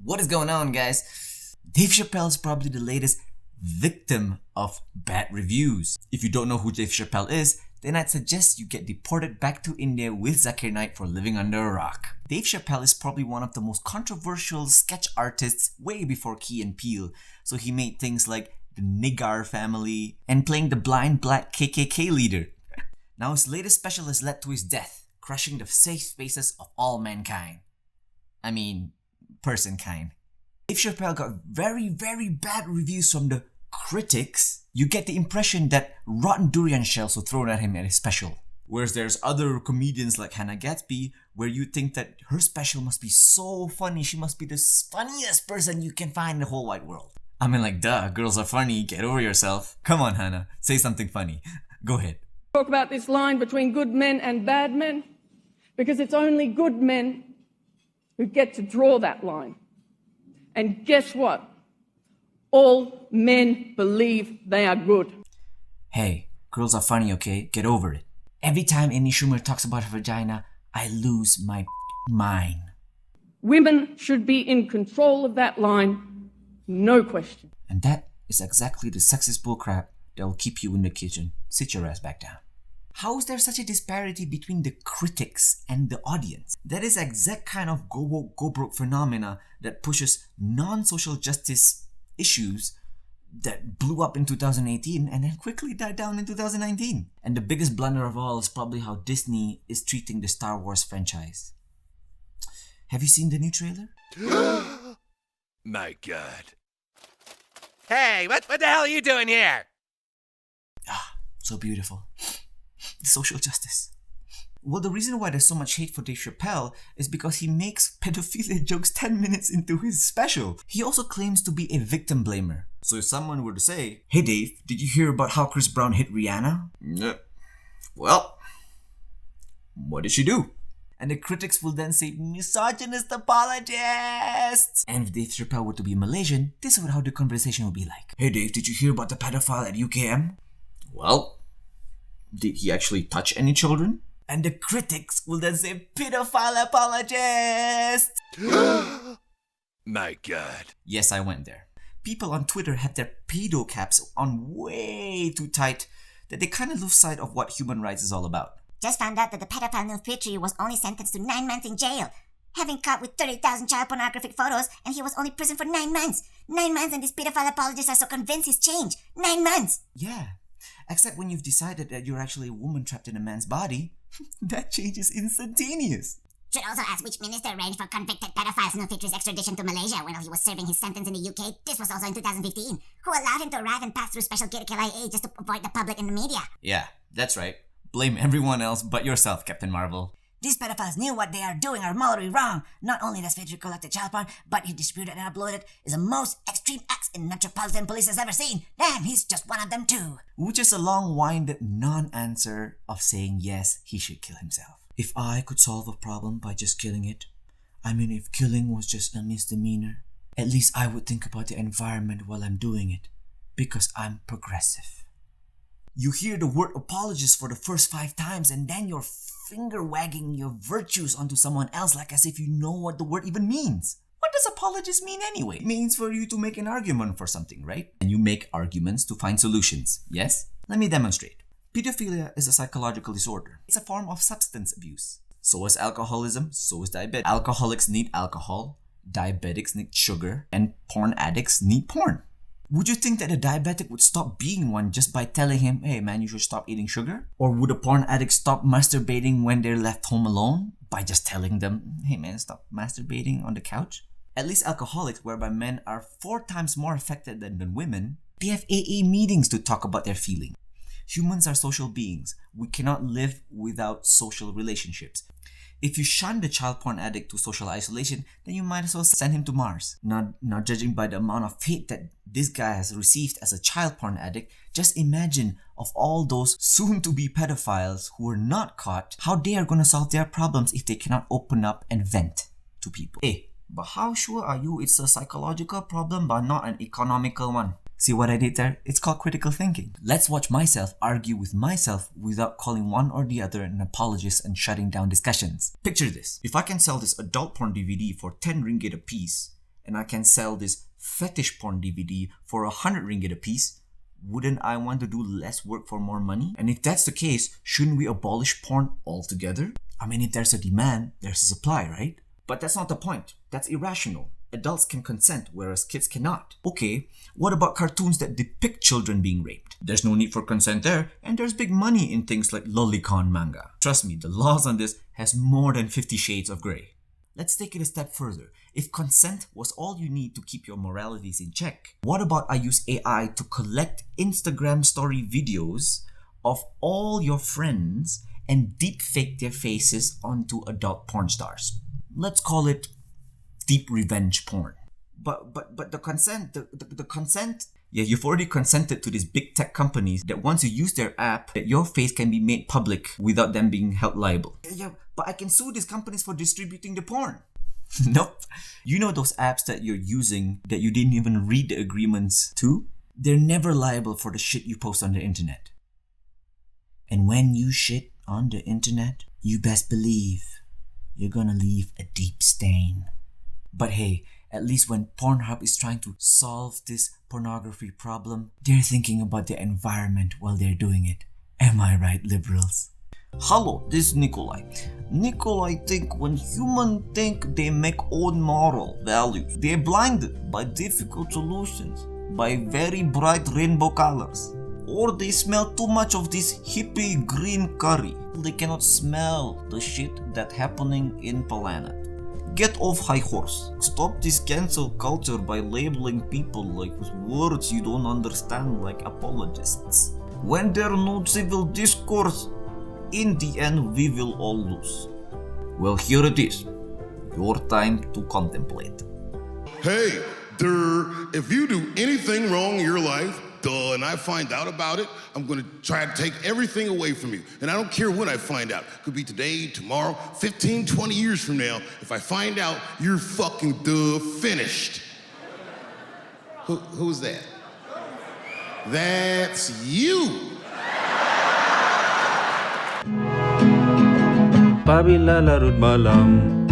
What is going on, guys? Dave Chapelle is probably the latest victim of bad reviews. If you don't know who Dave Chapelle is, then I'd suggest you get deported back to India with Zakir Naik for living under a rock. Dave Chapelle is probably one of the most controversial sketch artists way before Key and Peele, so he made things like the Nigar family and playing the blind black KKK leader. Now his latest special has led to his death, crushing the safe spaces of all mankind. I mean, person kind. Dave Chapelle got very bad reviews from the critics. You get the impression that rotten durian shells were thrown at him at his special. Whereas there's other comedians like Hannah Gatsby, where you think that her special must be so funny, she must be the funniest person you can find in the whole wide world. I mean, like, duh, girls are funny, get over yourself. Come on, Hannah, say something funny. Go ahead. Talk about this line between good men and bad men, because it's only good men who get to draw that line. And guess what? All men believe they are good. Hey, girls are funny, okay? Get over it. Every time Amy Schumer talks about her vagina, I lose my mind. Women should be in control of that line, no question. And that is exactly the sexist bullcrap that will keep you in the kitchen. Sit your ass back down. How is there such a disparity between the critics and the audience? That is the exact kind of go woke, go broke phenomena that pushes non-social justice issues that blew up in 2018 and then quickly died down in 2019. And the biggest blunder of all is probably how Disney is treating the Star Wars franchise. Have you seen the new trailer? My God. Hey, what the hell are you doing here? Ah, so beautiful. Social justice. Well, the reason why there's so much hate for Dave Chapelle is because he makes pedophilia jokes 10 minutes into his special. He also claims to be a victim blamer. So if someone were to say, "Hey Dave, did you hear about how Chris Brown hit Rihanna?" Well, what did she do? And the critics will then say, "Misogynist apologists!" And if Dave Chapelle were to be Malaysian, this is how the conversation would be like. "Hey Dave, did you hear about the pedophile at UKM?" Well, did he actually touch any children? And the critics will then say, "Pedophile apologist!" My God. Yes, I went there. People on Twitter have their pedo caps on way too tight that they kind of lose sight of what human rights is all about. Just found out that the pedophile Neil Petrie was only sentenced to 9 months in jail, having caught with 30,000 child pornographic photos, and he was only prisoned for 9 months. 9 months, and these pedophile apologists are so convinced he's changed. 9 months! Yeah, except when you've decided that you're actually a woman trapped in a man's body, that change is instantaneous. Should also ask which minister arranged for convicted pedophiles Neil Petrie's extradition to Malaysia when he was serving his sentence in the UK. This was also in 2015. Who allowed him to arrive and pass through special gate KLIA just to avoid the public and the media? Yeah, that's right. Blame everyone else but yourself, Captain Marvel. These pedophiles knew what they are doing are morally wrong. Not only does Petrie collect child porn, but he distributed and uploaded is the most extreme acts in Metropolitan Police has ever seen. Damn, he's just one of them too. Which is a long-winded non-answer of saying yes, he should kill himself. If I could solve a problem by just killing it, I mean if killing was just a misdemeanor, at least I would think about the environment while I'm doing it, because I'm progressive. You hear the word apologist for the first 5 times and then you're finger wagging your virtues onto someone else like as if you know what the word even means. What does apologist mean anyway? It means for you to make an argument for something, right? And you make arguments to find solutions, yes? Let me demonstrate. Pedophilia is a psychological disorder. It's a form of substance abuse. So is alcoholism, so is diabetes. Alcoholics need alcohol, diabetics need sugar, and porn addicts need porn. Would you think that a diabetic would stop being one just by telling him, "Hey man, you should stop eating sugar"? Or would a porn addict stop masturbating when they're left home alone by just telling them, "Hey man, stop masturbating on the couch"? At least alcoholics, whereby men are 4 times more affected than women, they have AA meetings to talk about their feelings. Humans are social beings. We cannot live without social relationships. If you shun the child porn addict to social isolation, then you might as well send him to Mars. Not judging by the amount of hate that this guy has received as a child porn addict, just imagine of all those soon-to-be pedophiles who are not caught, how they are going to solve their problems if they cannot open up and vent to people. Hey, but how sure are you it's a psychological problem but not an economical one? See what I did there? It's called critical thinking. Let's watch myself argue with myself without calling one or the other an apologist and shutting down discussions. Picture this. If I can sell this adult porn DVD for 10 ringgit a piece, and I can sell this fetish porn DVD for 100 ringgit a piece, wouldn't I want to do less work for more money? And if that's the case, shouldn't we abolish porn altogether? I mean, if there's a demand, there's a supply, right? But that's not the point. That's irrational. Adults can consent, whereas kids cannot. Okay, what about cartoons that depict children being raped? There's no need for consent there, and there's big money in things like lolicon manga. Trust me, the laws on this has more than 50 shades of grey. Let's take it a step further. If consent was all you need to keep your moralities in check, what about I use AI to collect Instagram story videos of all your friends and deepfake their faces onto adult porn stars? Let's call it deep revenge porn. But the consent, the consent, yeah, you've already consented to these big tech companies that once you use their app, that your face can be made public without them being held liable. Yeah, but I can sue these companies for distributing the porn. Nope. You know those apps that you're using that you didn't even read the agreements to? They're never liable for the shit you post on the internet. And when you shit on the internet, you best believe you're gonna leave a deep stain. But hey, at least when Pornhub is trying to solve this pornography problem, they're thinking about the environment while they're doing it. Am I right, liberals? Hello, this is Nikolai. Nikolai think when humans think they make own moral values, they're blinded by difficult solutions, by very bright rainbow colors. Or they smell too much of this hippie green curry. They cannot smell the shit that's happening in planet. Get off high horse. Stop this cancel culture by labeling people like with words you don't understand like apologists. When there's no civil discourse, in the end we will all lose. Well, here it is. Your time to contemplate. Hey, if you do anything wrong in your life, and I find out about it, I'm gonna try to take everything away from you. And I don't care when I find out. Could be today, tomorrow, 15, 20 years from now. If I find out, you're fucking finished. Who's that? That's you. Bila Larut Malam.